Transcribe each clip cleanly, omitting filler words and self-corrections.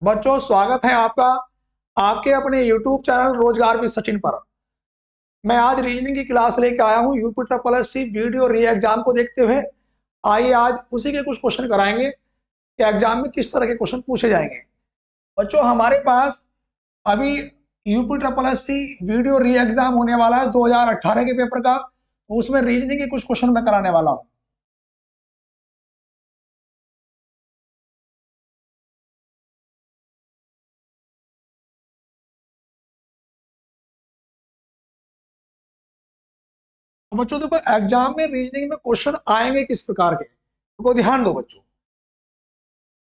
बच्चों स्वागत है आपका आपके अपने YouTube channel Rozgar with Sachin पर। मैं आज रीजनिंग की क्लास लेके आया हूँ UP triple S C video re exam को देखते हुए। आइए आज उसी के कुछ क्वेश्चन कराएंगे कि एग्जाम में किस तरह के क्वेश्चन पूछे जाएंगे। बच्चों हमारे पास अभी UP triple S C video re exam होने वाला है 2018 के पेपर का, उसमें रीजनिंग के कुछ क्वेश्चन मैं कराने वाला हूँ। तो बच्चों देखो एग्जाम में रीजनिंग में क्वेश्चन आएंगे किस प्रकार के, तो ध्यान दो बच्चों।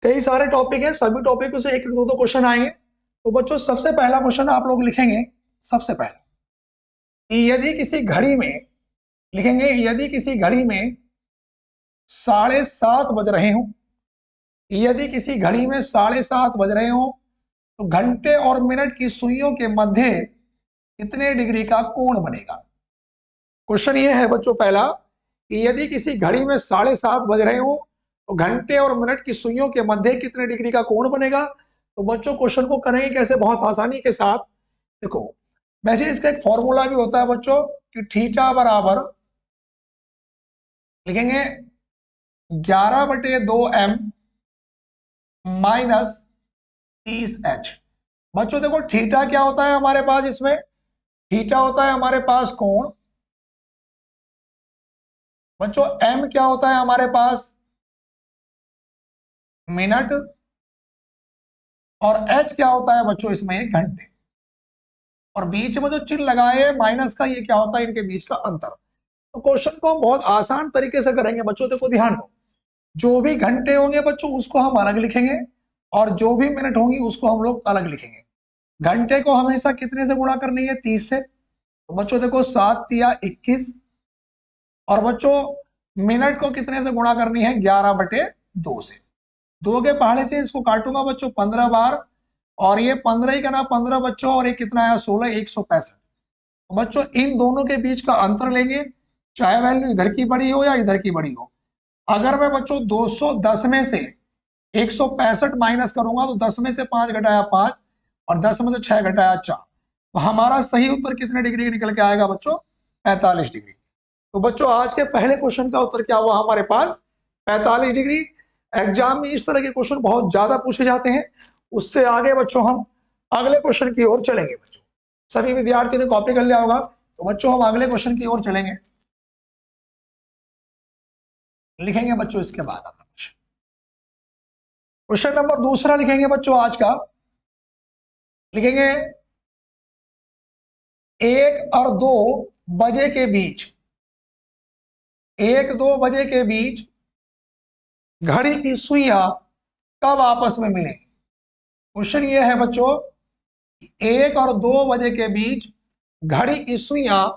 कई सारे टॉपिक हैं, सभी टॉपिक से एक दो दो क्वेश्चन आएंगे। तो बच्चों सबसे पहला क्वेश्चन आप लोग लिखेंगे, सबसे पहला यदि किसी घड़ी में लिखेंगे, यदि किसी घड़ी में 7:30 बज रहे हो, यदि किसी घड़ी में 7:30 बज रहे हो तो घंटे और मिनट की सुइयों के मध्य कितने डिग्री का कोण बनेगा। क्वेश्चन ये है बच्चों पहला कि यदि किसी घड़ी में 7:30 बज रहे हो तो घंटे और मिनट की सुइयों के मध्य कितने डिग्री का कोण बनेगा। तो बच्चों क्वेश्चन को करेंगे कैसे, बहुत आसानी के साथ। देखो वैसे इसका एक फॉर्मूला भी होता है बच्चों कि थीटा बराबर लिखेंगे 11/2m माइनस 30h। बच्चों देखो थीटा क्या होता है हमारे पास, इसमें थीटा होता है हमारे पास कोण। बच्चों m क्या होता है हमारे पास, मिनट। और h क्या होता है बच्चों इसमें घंटे। और बीच में जो चिन्ह लगाए माइनस का, ये क्या होता है इनके बीच का अंतर। तो क्वेश्चन को हम बहुत आसान तरीके से करेंगे बच्चों। देखो ध्यान दो, जो भी घंटे होंगे बच्चों उसको हम अलग लिखेंगे और जो भी मिनट होंगी उसको हम लोग अलग लिखेंगे। घंटे को हमेशा कितने से गुणा करनी है, 30 से। तो बच्चों देखो 7 तिया 21। और बच्चों मिनट को कितने से गुणा करनी है, 11/2 से। 2 के पहाड़े से इसको काटूंगा बच्चों 15 बार, और ये 15 ही का ना 15 बच्चों, और ये कितना आया 16, 165। तो बच्चों इन दोनों के बीच का अंतर लेंगे, चाहे वैल्यू इधर की बड़ी हो या इधर की बड़ी हो। अगर मैं बच्चों 210 में से 165 माइनस करूंगा तो 10 में से 5 घटाया 5 और 10 में से 6 घटाया 4, तो हमारा सही उत्तर कितने डिग्री निकल के आएगा बच्चों, 45 डिग्री। तो बच्चों आज के पहले क्वेश्चन का उत्तर क्या हुआ हमारे पास, 45 डिग्री। एग्जाम में इस तरह के क्वेश्चन बहुत ज्यादा पूछे जाते हैं। उससे आगे बच्चों हम अगले क्वेश्चन की ओर चलेंगे। बच्चों सभी विद्यार्थियों ने कॉपी कर लिया होगा, तो बच्चों हम अगले क्वेश्चन की ओर चलेंगे। लिखेंगे बच्चों इसके बाद अगला क्वेश्चन नंबर दूसरा लिखेंगे बच्चों आज का। लिखेंगे 1 और 2 बजे के बीच, 1-2 बजे के बीच घड़ी की सुइयां कब आपस में मिलेंगी। क्वेश्चन ये है बच्चों 1 और 2 बजे के बीच घड़ी की सुइयां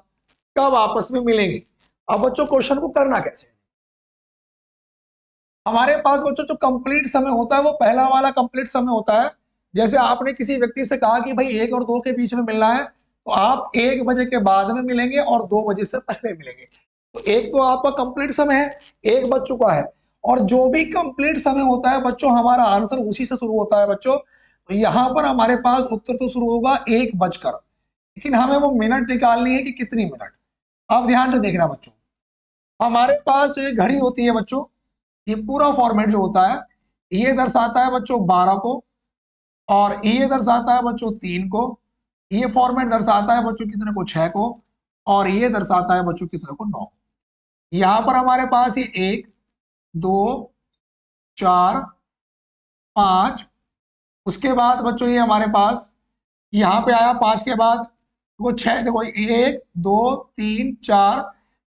कब आपस में मिलेंगी। अब बच्चों क्वेश्चन को करना कैसे, हमारे पास बच्चों जो कंप्लीट समय होता है वो पहला वाला कंप्लीट समय होता है। जैसे आपने किसी व्यक्ति से कहा कि भाई 1 और 2 के बीच में मिलना है, तो आप 1 बजे के बाद में मिलेंगे और 2 बजे से पहले मिलेंगे। तो एक तो आपका कंप्लीट समय है, एक बज चुका है। और जो भी कंप्लीट समय होता है बच्चों हमारा आंसर उसी से शुरू होता है बच्चों। तो यहाँ पर हमारे पास उत्तर तो शुरू होगा 1 बजकर, लेकिन हमें वो मिनट निकालनी है कि कितनी मिनट। आप ध्यान से देखना बच्चों, हमारे पास एक घड़ी होती है बच्चों, ये पूरा फॉर्मेट जो होता है ये दर्शाता है बच्चों 12 को, और ये दर्शाता है बच्चों 3 को, ये फॉर्मेट दर्शाता है बच्चों कितने को 6 को, और ये दर्शाता है बच्चों कितने को 9। यहां पर हमारे पास ये 1 2 4 5, उसके बाद बच्चों ये हमारे पास यहाँ पे आया 5 के बाद वो 6, देखो 1 2 3 4,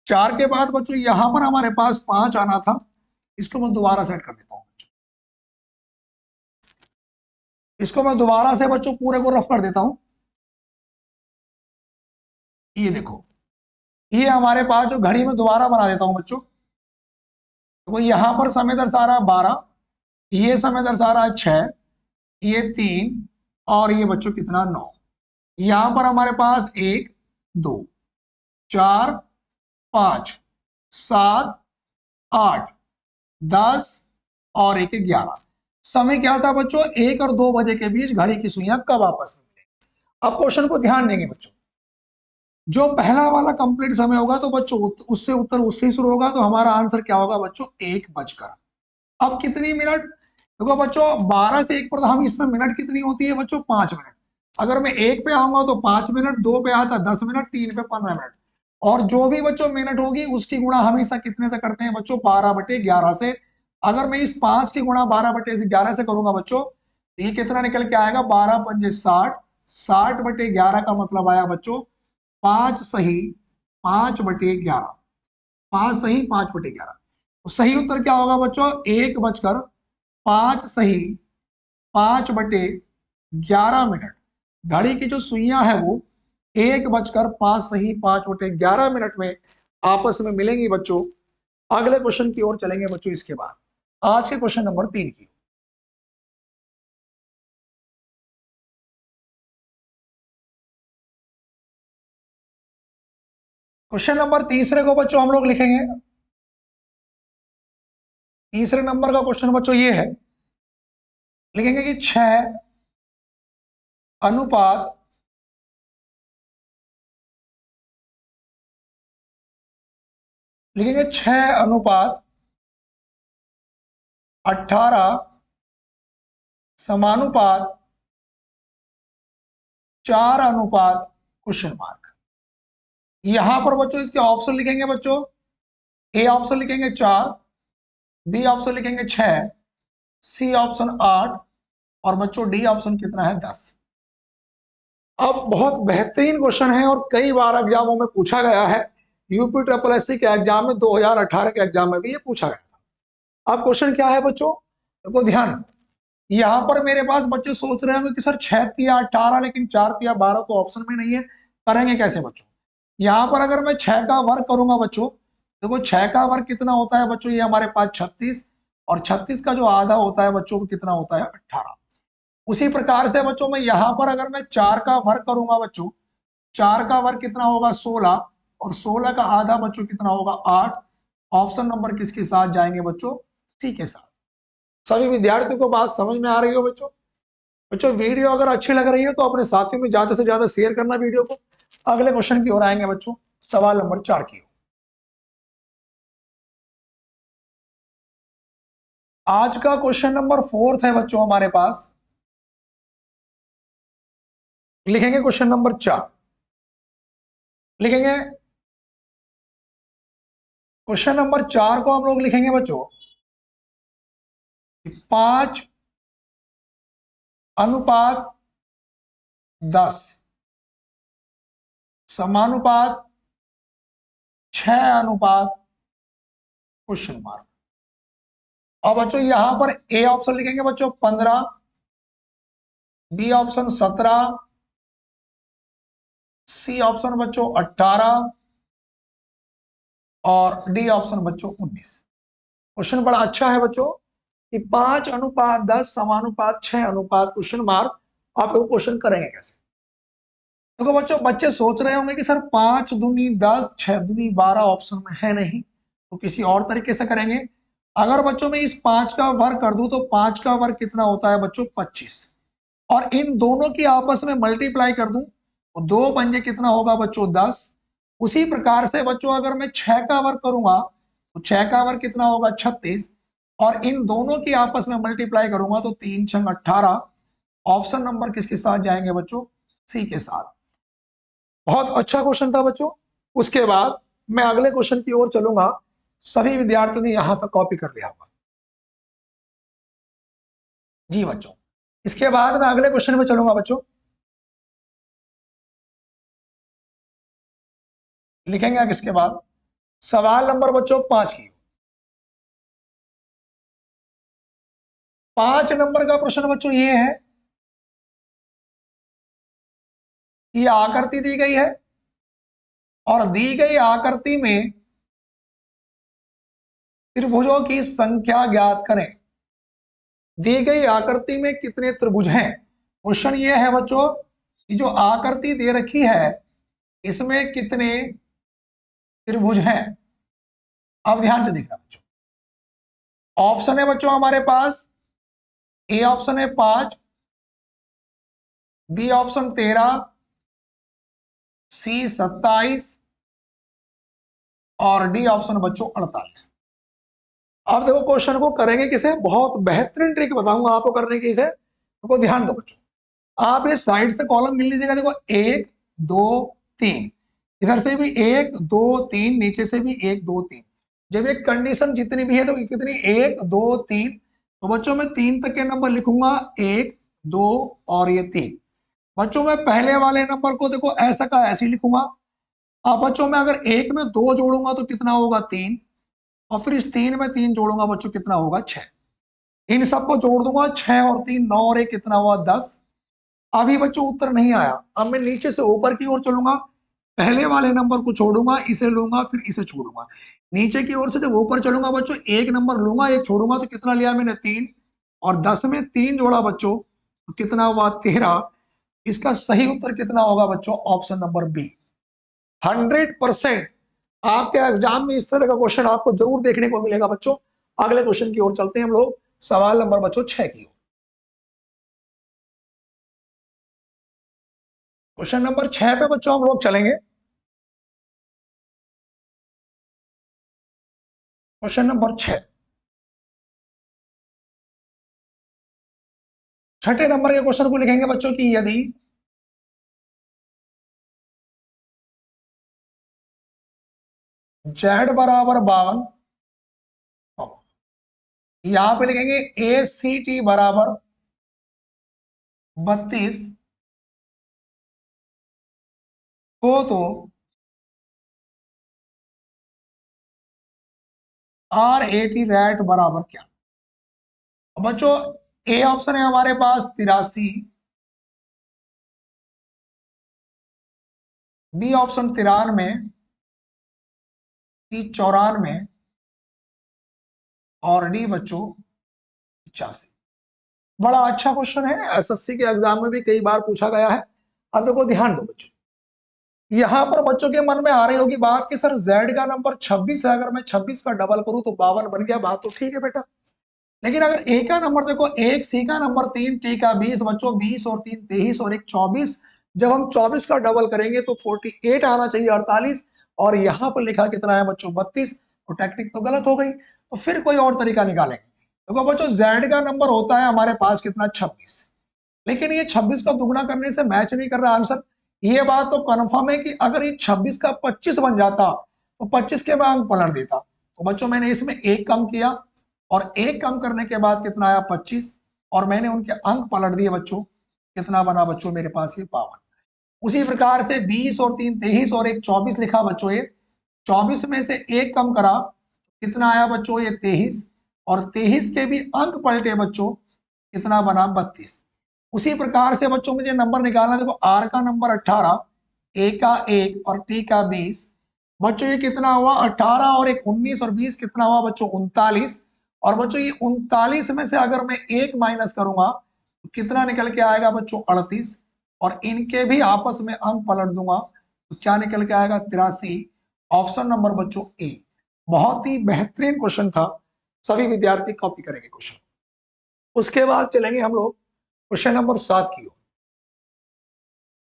4 के बाद बच्चों यहाँ पर हमारे पास 5 आना था। इसको मैं दोबारा सेट कर देता हूँ, इसको मैं दोबारा से बच्चों पूरे को रफ कर देता हूं। ये देखो ये हमारे पास जो घड़ी में दोबारा बना देता हूं बच्चों, तो वो यहां पर समय दर्शा रहा है 12, ये समय दर्शा रहा है 6, ये 3, और ये बच्चों कितना 9। यहां पर हमारे पास 1 2 4 5 7 8 10 और 1 11। समय क्या था बच्चों, 1 और 2 बजे के बीच घड़ी की सुइयां कब आपस में मिलेंगी। अब क्वेश्चन को ध्यान देंगे बच्चों, जो पहला वाला कंप्लीट समय होगा तो बच्चों उससे उत्तर उससे ही शुरू होगा, तो हमारा आंसर क्या होगा बच्चों, 1 बजकर। अब कितनी मिनट, देखो बच्चों 12 से 1 पर हम इसमें मिनट कितनी होती है बच्चों, 5 मिनट। अगर मैं 1 पे आऊंगा तो 5 मिनट, 2 पे आता 10 मिनट, 3 पे 15 मिनट। और जो भी बच्चों मिनट होगी उसकी गुणा हमेशा कितने से करते हैं बच्चों, 12/11 से। अगर मैं इस 5 की गुणा 12/11 से करूंगा बच्चों, तो ये कितना निकल के आएगा, 12×5 = 60। 60/11 का मतलब आया बच्चों 5 सही 5/11। 5 सही 5/11। तो सही उत्तर क्या होगा बच्चों, 1 बजकर 5 सही 5/11 मिनट। घड़ी की जो सुइयां है वो 1 बजकर 5 सही 5/11 मिनट में आपस में मिलेंगी बच्चों। अगले क्वेश्चन की ओर चलेंगे बच्चों इसके बाद, आज के क्वेश्चन नंबर 3 की। क्वेश्चन नंबर तीसरे को बच्चों हम लोग लिखेंगे। तीसरे नंबर का क्वेश्चन बच्चों ये है, लिखेंगे कि 6 अनुपात लिखेंगे 6:18 समानुपात 4:? यहां पर बच्चों इसके ऑप्शन लिखेंगे बच्चों, ए ऑप्शन लिखेंगे 4, बी ऑप्शन लिखेंगे 6, सी ऑप्शन 8, और बच्चों डी ऑप्शन कितना है, 10। अब बहुत बेहतरीन क्वेश्चन है और कई बार एग्जामों में पूछा गया है। यूपी ट्रिपल एससी के एग्जाम में 2018 के एग्जाम में भी ये पूछा गया था। अब क्वेश्चन क्या है बच्चों, देखो ध्यान, यहाँ पर मेरे पास बच्चे सोच रहे होंगे कि सर 6×3 = 18, लेकिन 4×3 = 12 तो ऑप्शन में नहीं है, करेंगे कैसे बच्चों। यहाँ पर अगर मैं 6 का वर्ग करूंगा बच्चों, देखो 6 का वर्ग कितना होता है बच्चों, ये हमारे पास 36, और 36 का जो आधा होता है बच्चों को कितना होता है, 18। उसी प्रकार से बच्चों मैं यहाँ पर अगर मैं 4 का वर्ग करूंगा बच्चों, 4 का वर्ग कितना होगा, 16, और 16 का आधा बच्चों कितना होगा, 8। ऑप्शन नंबर किसके साथ जाएंगे बच्चों, सी के साथ। सभी विद्यार्थियों को बात समझ में आ रही हो बच्चों। बच्चों वीडियो अगर अच्छी लग रही है तो अपने साथियों में ज्यादा से ज्यादा शेयर करना वीडियो को। अगले क्वेश्चन की ओर आएंगे बच्चों, सवाल नंबर 4 की। आज का क्वेश्चन नंबर 4 है बच्चों हमारे पास, लिखेंगे क्वेश्चन नंबर 4, लिखेंगे क्वेश्चन नंबर 4 को हम लोग लिखेंगे बच्चों 5:10 समानुपात 6:? अब बच्चों यहां पर ए ऑप्शन लिखेंगे बच्चों 15, बी ऑप्शन 17, सी ऑप्शन बच्चों 18, और डी ऑप्शन बच्चों 19। क्वेश्चन बड़ा अच्छा है बच्चों कि 5:10 समानुपात 6:? आप लोग क्वेश्चन करेंगे कैसे। देखो बच्चों बच्चे सोच रहे होंगे कि सर 5×2 = 10, 6×2 = 12 ऑप्शन में है नहीं, तो किसी और तरीके से करेंगे। अगर बच्चों मैं इस 5 का वर्ग कर दूं तो 5 का वर्ग कितना होता है बच्चों, 25, और इन दोनों की आपस में मल्टीप्लाई कर दूं तो 2×5 कितना होगा बच्चों, 10। उसी प्रकार से बच्चों अगर मैं 6 का वर्ग करूंगा तो 6 का वर्ग कितना होगा, 36, और इन दोनों की आपस में मल्टीप्लाई करूंगा तो 3×6 = 18। ऑप्शन नंबर किसके साथ जाएंगे बच्चों, सी के साथ। बहुत अच्छा क्वेश्चन था बच्चों। उसके बाद मैं अगले क्वेश्चन की ओर चलूंगा। सभी विद्यार्थियों ने यहां तक कॉपी कर लिया होगा जी बच्चों। इसके बाद मैं अगले क्वेश्चन में चलूंगा बच्चों, लिखेंगे किसके बाद, सवाल नंबर बच्चों 5 की। 5 नंबर का प्रश्न बच्चों ये है, ये आकृति दी गई है और दी गई आकृति में त्रिभुजों की संख्या ज्ञात करें। दी गई आकृति में कितने त्रिभुज हैं। क्वेश्चन ये है बच्चों कि जो आकृति दे रखी है इसमें कितने त्रिभुज हैं। अब ध्यान से देखना बच्चों, ऑप्शन है बच्चों हमारे पास ए ऑप्शन है 5, बी ऑप्शन 13, सी 27 और डी ऑप्शन बच्चों 48। अब देखो क्वेश्चन को करेंगे किसे, बहुत बेहतरीन ट्रिक बताऊंगा आपको करने की। इसे तो ध्यान दो बच्चों, आप ये साइड से कॉलम गिन लीजिएगा। देखो 1 2 3, इधर से भी 1 2 3, नीचे से भी 1 2 3। जब एक कंडीशन जितनी भी है तो कितनी, 1 2 3, तो बच्चों मैं 3 तक के नंबर लिखूंगा, 1 2 और ये 3। बच्चों मैं पहले वाले नंबर को देखो ऐसा का ऐसे ही लिखूंगा। अब बच्चों मैं अगर 1 में 2 जोड़ूंगा तो कितना होगा, 3, और फिर इस 3 में 3 जोड़ूंगा बच्चों कितना होगा, 6। इन सबको जोड़ दूंगा, 6 और 3 9 और 1 कितना हुआ, 10। अभी बच्चों उत्तर नहीं आया, अब मैं नीचे से ऊपर की ओर चलूंगा, पहले वाले नंबर को छोड़ूंगा, इसे लूंगा, फिर इसे छोड़ूंगा। नीचे की ओर से जब ऊपर चलूंगा बच्चों, एक नंबर लूंगा, एक छोड़ूंगा, तो कितना लिया मैंने, 3। और 10 में 3 जोड़ा बच्चों तो कितना हुआ, 13। इसका सही उत्तर कितना होगा बच्चों, ऑप्शन नंबर बी। 100% आपके एग्जाम में इस तरह का क्वेश्चन आपको जरूर देखने को मिलेगा बच्चों। अगले क्वेश्चन की ओर चलते हैं हम लोग, सवाल नंबर बच्चों 6 की ओर। क्वेश्चन नंबर 6 पे बच्चों हम लोग चलेंगे। क्वेश्चन नंबर 6, छठे नंबर के क्वेश्चन को लिखेंगे बच्चों की, यदि z बराबर 52, यहां पे लिखेंगे ए सी टी बराबर 32 हो, तो आर ए टी रैट बराबर क्या। बच्चों ए ऑप्शन है हमारे पास 83, बी ऑप्शन 93, सी 94 और डी बच्चों 85। बड़ा अच्छा क्वेश्चन है, एसएससी के एग्जाम में भी कई बार पूछा गया है। अब देखो ध्यान दो बच्चों, यहां पर बच्चों के मन में आ रही होगी बात कि सर z का नंबर 26 है, अगर मैं 26 का डबल करूं तो 52 बन गया। बात तो ठीक है बेटा, लेकिन अगर ए का नंबर देखो 1, सी का नंबर 3, टी का 20 बच्चों, 20 और 3 23 और 1 24। जब हम 24 का डबल करेंगे तो 48 आना चाहिए, 48। और यहाँ पर लिखा कितना है बच्चों, 32। तो टेक्निक तो गलत हो गई, तो फिर कोई और तरीका निकालेंगे। देखो बच्चों z का नंबर होता है हमारे पास कितना, 26। लेकिन ये 26 का दुगना करने से मैच नहीं कर रहा आंसर। ये बात तो कन्फर्म है कि अगर ये 26 का 25 बन जाता तो 25 के मैं अंक पलट देता। तो बच्चों मैंने इसमें एक कम किया, और एक कम करने के बाद कितना आया, 25, और मैंने उनके अंक पलट दिए बच्चों। कितना बना बच्चों मेरे पास, ये 52। उसी प्रकार से 20 और 3 23 और 1 24 लिखा बच्चों। ये 24 में से एक कम करा, कितना आया बच्चों, ये 23, और 23 के भी अंक पलटे बच्चों, कितना बना, 32। उसी प्रकार से बच्चों मुझे नंबर निकालना, देखो आर का नंबर 18, ए का 1 और टी का 20। बच्चों ये कितना हुआ, 18 और 1 19 और 20 कितना हुआ बच्चों, 39। और बच्चों ये 39 में से अगर मैं एक माइनस करूंगा तो कितना निकल के आएगा बच्चों, 38। और इनके भी आपस में अंक पलट दूंगा तो क्या निकल के आएगा, 83। ऑप्शन नंबर बच्चों ए। बहुत ही बेहतरीन क्वेश्चन था, सभी विद्यार्थी कॉपी करेंगे क्वेश्चन। उसके बाद चलेंगे हम लोग क्वेश्चन नंबर 7 की ओर।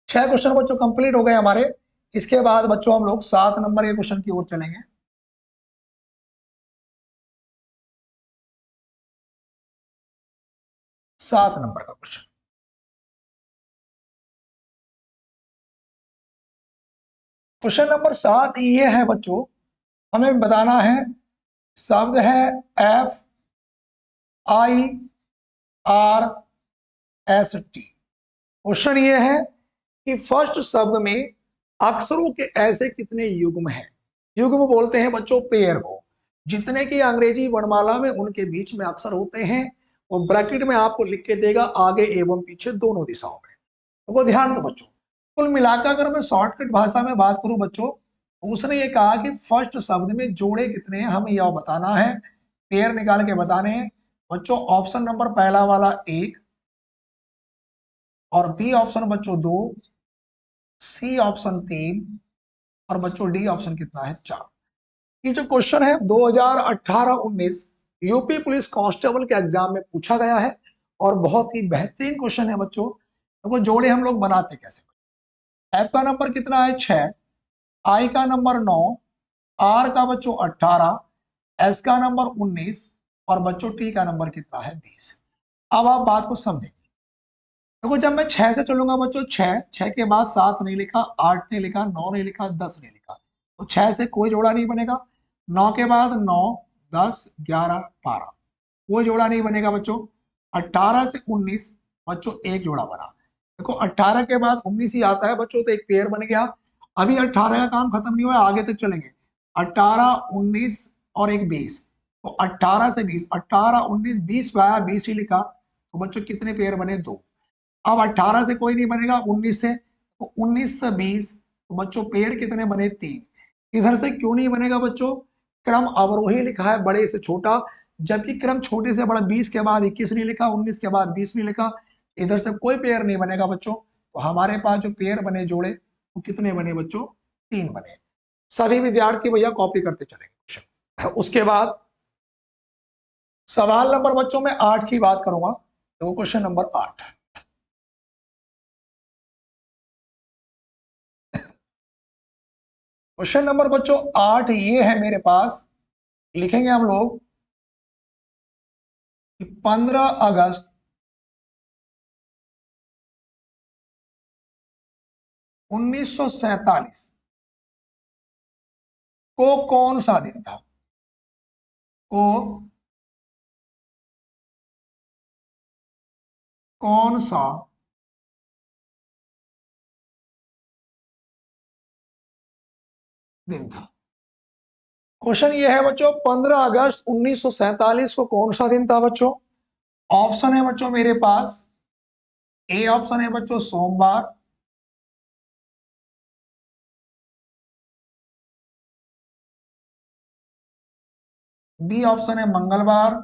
6 क्वेश्चन बच्चों कंप्लीट हो गए हमारे। इसके बाद बच्चों हम लोग 7 नंबर के क्वेश्चन की ओर चलेंगे। 7 नंबर का क्वेश्चन, क्वेश्चन नंबर 7 ये है बच्चों, हमें बताना है, शब्द है FIRST। क्वेश्चन ये है कि फर्स्ट शब्द में अक्षरों के ऐसे कितने युग्म हैं। युग्म बोलते हैं बच्चों पेयर को, जितने की अंग्रेजी वर्णमाला में उनके बीच में अक्षर होते हैं, वो ब्रैकेट में आपको लिख के देगा, आगे एवं पीछे दोनों दिशाओं में। तो वो ध्यान दो बच्चों, कुल मिलाकर अगर मैं शॉर्टकट भाषा में बात करूं बच्चों, तो उसने ये कहा कि फर्स्ट शब्द में जोड़े कितने हैं हमें यह बताना है, पेयर निकाल के बताने हैं बच्चों। ऑप्शन नंबर पहला वाला 1, और बी ऑप्शन बच्चों 2, सी ऑप्शन 3, और बच्चों डी ऑप्शन कितना है, 4। ये जो क्वेश्चन है 2018-19 यूपी पुलिस कांस्टेबल के एग्जाम में पूछा गया है, और बहुत ही बेहतरीन क्वेश्चन है बच्चों। तो वो जोड़े हम लोग बनाते कैसे। एफ का नंबर कितना है 6, आई का नंबर 9, आर का बच्चों 18, एस का नंबर 19 और बच्चों टी का नंबर कितना है 20। अब आप बात को समझेंगे। देखो जब मैं 6 से चलूंगा बच्चों, 6 के बाद 7 नहीं लिखा, 8 नहीं लिखा, 9 नहीं लिखा, 10 नहीं लिखा, तो 6 से कोई जोड़ा नहीं बनेगा। 9 के बाद 9, 10, 11, 12 कोई जोड़ा नहीं बनेगा बच्चों। 18 से 19 बच्चों एक जोड़ा बना। देखो 18 के बाद 19 ही आता है बच्चों, तो एक पेयर बन गया। अभी 18 का काम खत्म नहीं हुआ, आगे तक चलेंगे। 18, 19 और एक 20, तो 18 से 20, 18, 19, 20 आया, 20 ही लिखा, तो बच्चों कितने पेयर बने 2। अब 18 से कोई नहीं बनेगा, 19 से, तो 19 से 20, तो बच्चों पेयर कितने बने 3। इधर से क्यों नहीं बनेगा बच्चों, क्रम अवरोही लिखा है बड़े से छोटा, जबकि क्रम छोटे से बड़ा। 20 के बाद 21 नहीं लिखा, 19 के बाद 20 नहीं लिखा, इधर से कोई पेयर नहीं बनेगा बच्चों। तो हमारे पास जो पेयर बने जोड़े वो कितने बने बच्चों, 3 बने। सभी विद्यार्थी भैया कॉपी करते चलेंगे। उसके बाद सवाल नंबर बच्चों में 8 की बात करूंगा, तो क्वेश्चन नंबर 8। क्वेश्चन नंबर बच्चों 8 ये है मेरे पास, लिखेंगे हम लोग कि 15 अगस्त 1947 को कौन सा दिन था, को कौन सा दिन था। क्वेश्चन ये है बच्चों 15 अगस्त 1947 को कौन सा दिन था बच्चों। ऑप्शन है बच्चों मेरे पास, ए ऑप्शन है बच्चों सोमवार, बी ऑप्शन है मंगलवार,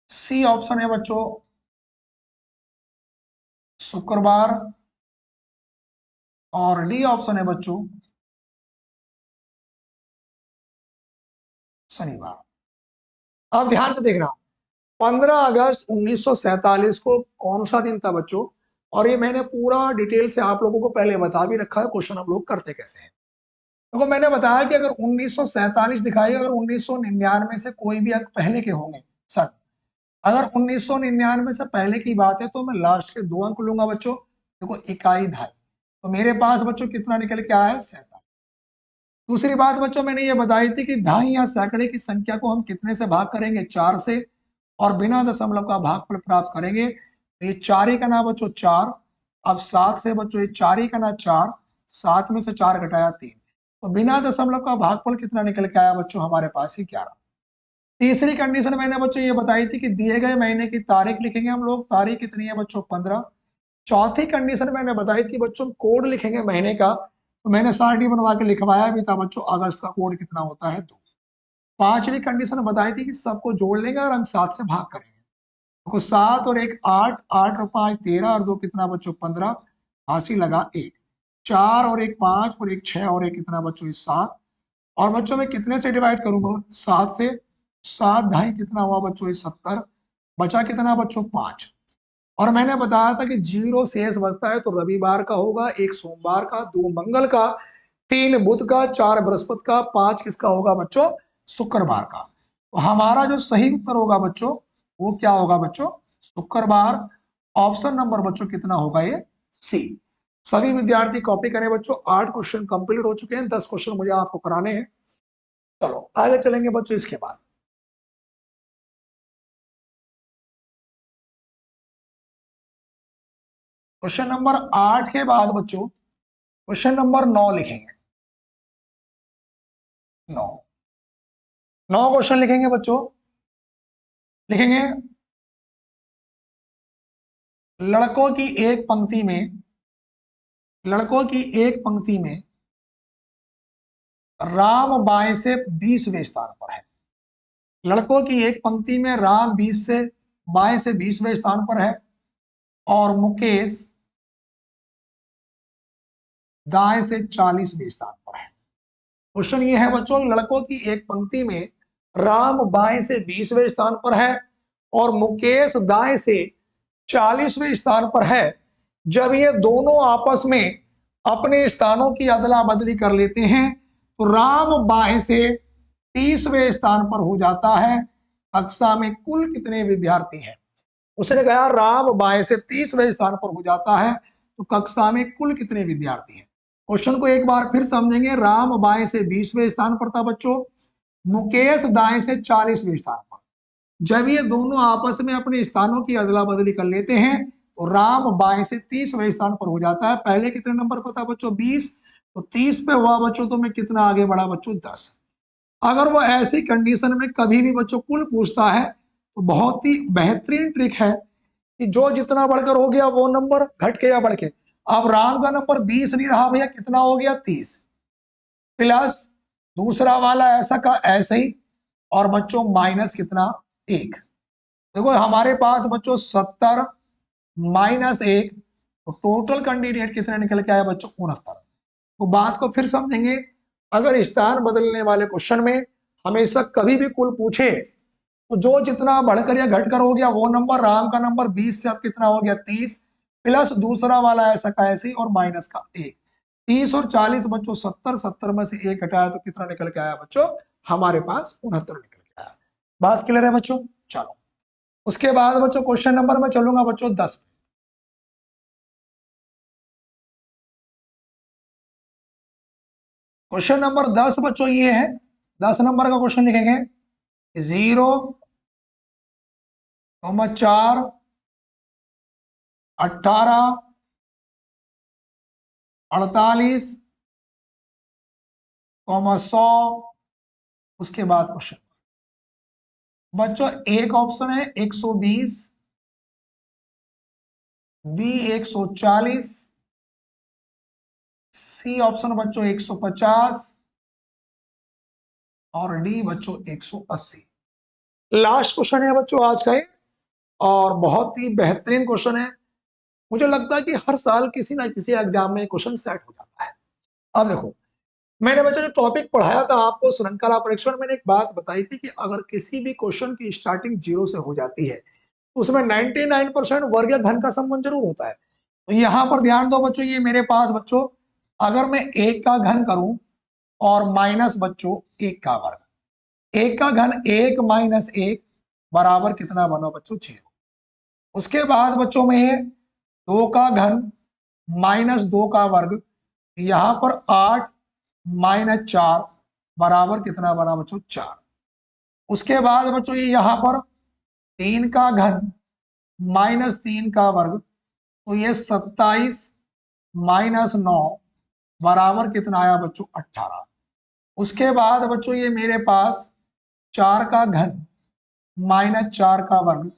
सी ऑप्शन है बच्चों शुक्रवार और डी ऑप्शन है बच्चों शनिवार। अब ध्यान से देखना, 15 अगस्त 1947 को कौन सा दिन था बच्चों, और ये मैंने पूरा डिटेल से आप लोगों को पहले बता भी रखा है, क्वेश्चन हम लोग करते कैसे हैं। देखो मैंने बताया कि अगर 1947 दिखाई, अगर 1999 से कोई भी अंक पहले के होंगे सन, अगर 1999 से पहले की बात है तो मैं लास्ट के 2 अंक लूंगा बच्चों। देखो इकाई दहाई, तो मेरे पास बच्चों कितना निकल के आया है 47। दूसरी बात बच्चों मैंने ये बताई थी कि दहाई या सैकड़े की संख्या को हम कितने से भाग करेंगे, 4 से, और बिना दशमलव का भागफल प्राप्त करेंगे। तो ये 4 ही का ना बच्चों 4, अब 7 से बच्चों ये 4 ही का ना 4, 7 में से 4 घटाया 3, तो बिना दशमलव का भागफल कितना निकल के आया बच्चों हमारे पास ही 11। तीसरी कंडीशन मैंने बच्चों ये बताई थी कि दिए गए महीने की तारीख लिखेंगे हम लोग, तारीख कितनी है बच्चों 15। चौथी कंडीशन मैंने बताई थी बच्चों कोड लिखेंगे महीने का, तो मैंने सारणी बनवा के लिखवाया भी था बच्चों, अगस्त का कोड कितना होता है 2। पांचवी कंडीशन बताई थी कि सबको जोड़ लेंगे और हम 7 से भाग करेंगे। देखो 7 और 1 8, 8 और 5 13 और 2 कितना बच्चों 15, हासी लगा 1, 4 और 1 5 और 1 6 और 1 कितना बच्चों 7, और बच्चों मैं कितने से डिवाइड करूंगा 7 से, 7 ढाई कितना हुआ बच्चों 70, बचा कितना बच्चों 5। और मैंने बताया था कि 0 शेष बचता है तो रविवार का होगा, 1 सोमवार का, 2 मंगल का, 3 बुध का, 4 बृहस्पति का, 5 किसका होगा बच्चों शुक्रवार का। तो हमारा जो सही उत्तर होगा बच्चों वो क्या होगा बच्चों, शुक्रवार। ऑप्शन नंबर बच्चों कितना होगा ये सी। सभी विद्यार्थी कॉपी करें बच्चों, 8 क्वेश्चन कंप्लीट हो चुके हैं, 10 क्वेश्चन मुझे आपको कराने हैं। चलो आगे चलेंगे बच्चों इसके बाद। क्वेश्चन नंबर 8 के बाद बच्चों क्वेश्चन नंबर 9 लिखेंगे। 9, 9 क्वेश्चन लिखेंगे बच्चों, लिखेंगे लड़कों की एक पंक्ति में, लड़कों की एक पंक्ति में राम बाएं से 20वें स्थान पर है। लड़कों की एक पंक्ति में राम 20 से बाएं से 20वें स्थान पर है और मुकेश दाएं से 40वें स्थान पर है। क्वेश्चन ये है बच्चों, लड़कों की एक पंक्ति में राम बाएं से 20वें स्थान पर है और मुकेश दाएं से 40वें स्थान पर है। जब ये दोनों आपस में अपने स्थानों की अदला बदली कर लेते हैं तो राम बाएं से 30वें स्थान पर हो जाता है। कक्षा में कुल कितने विद्यार्थी हैं? उसने कहा राम बाएं से 30वें स्थान पर हो जाता है तो कक्षा में कुल कितने विद्यार्थी हैं? क्वेश्चन को एक बार फिर समझेंगे। राम बाएं से 20वें स्थान पर था बच्चों, मुकेश दाएं से 40वें स्थान पर। जब ये दोनों आपस में अपने स्थानों की अदला बदली कर लेते हैं तो राम बाएं से 30वें स्थान पर हो जाता है। पहले कितने नंबर पर था बच्चों? 20, तो 30 पे हुआ बच्चों तो मैं कितना आगे बढ़ा बच्चों? 10। अगर वो ऐसी कंडीशन में कभी भी बच्चों कुल पूछता है तो बहुत ही बेहतरीन ट्रिक है कि जो जितना बढ़कर हो गया वो नंबर घट के या बढ़ के। अब राम का नंबर 20 नहीं रहा भैया, कितना हो गया? 30 प्लस दूसरा वाला ऐसा का ऐसे ही, और बच्चों माइनस कितना? 1। देखो हमारे पास बच्चों 70 माइनस 1, तो टोटल कैंडिडेट कितने निकल के आया बच्चों? 69। तो बात को फिर समझेंगे। अगर स्थान बदलने वाले क्वेश्चन में हमेशा कभी भी कुल पूछे तो जो जितना बढ़कर या घटकर हो गया वो नंबर। राम का नंबर 20 से अब कितना हो गया? 30 प्लस दूसरा वाला ऐसा का ऐसे और माइनस का 1। 30 और 40 बच्चों 70, 70 में से 1 घटाया तो कितना निकल के आया बच्चों? हमारे पास 69 निकल के आया। बात क्लियर है बच्चों? चलो उसके बाद बच्चों क्वेश्चन नंबर में चलूंगा बच्चों 10। क्वेश्चन नंबर 10 बच्चों ये है, 10 नंबर का क्वेश्चन लिखेंगे 0, 4, 18, 48, 100। उसके बाद क्वेश्चन बच्चों एक ऑप्शन है 120, बी 140, सी ऑप्शन बच्चों 150 और डी बच्चों 180। लास्ट क्वेश्चन है बच्चों आज का ये, और बहुत ही बेहतरीन क्वेश्चन है। मुझे लगता है कि हर साल किसी ना किसी एग्जाम में क्वेश्चन सेट हो जाता है। अब देखो मैंने बच्चों जो टॉपिक पढ़ाया था आपको श्रृंखला परीक्षण, मैंने एक बात बताई थी कि अगर किसी भी क्वेश्चन की स्टार्टिंग 0 से हो जाती है तो उसमें 99% वर्ग या घन का संबंध जरूर होता है। तो यहाँ पर ध्यान दो बच्चों, ये मेरे पास बच्चों अगर मैं 1 का घन करूं और माइनस बच्चों 1 का वर्ग, 1 का घन 1 माइनस 1 बराबर कितना बना बच्चों? 0। उसके बाद बच्चों में 2 का घन माइनस 2 का वर्ग, यहां पर 8 माइनस 4 बराबर कितना बना बच्चों? 4। उसके बाद बच्चों ये यहां पर 3 का घन माइनस 3 का वर्ग, तो ये 27 माइनस 9 बराबर कितना आया बच्चों? 18। उसके बाद बच्चों ये मेरे पास 4 का घन माइनस 4 का वर्ग,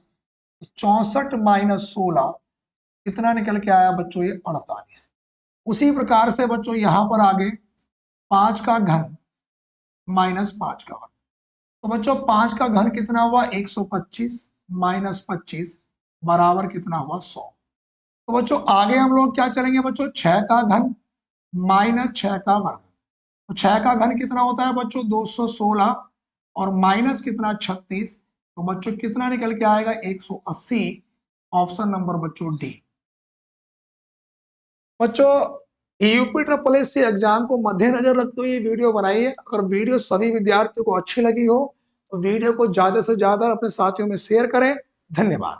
64 माइनस 16 कितना निकल के आया बच्चों? ये 48। उसी प्रकार से बच्चों यहां पर आगे 5 का घन माइनस 5 का वर्ग, तो बच्चों 5 का घन कितना हुआ? 125 माइनस 25 बराबर कितना हुआ? 100। तो बच्चों आगे हम लोग क्या चलेंगे बच्चों? 6 का घन माइनस 6 का वर्ग, तो 6 का घन कितना होता है बच्चों? 216 और माइनस कितना? 36, तो बच्चों कितना निकल के आएगा? 180। ऑप्शन नंबर बच्चों डी। बच्चों यूपी ट्रिपल एससी एग्जाम को मद्देनजर रखते हुए ये वीडियो बनाई है। अगर वीडियो सभी विद्यार्थियों को अच्छी लगी हो तो वीडियो को ज्यादा से ज्यादा अपने साथियों में शेयर करें। धन्यवाद।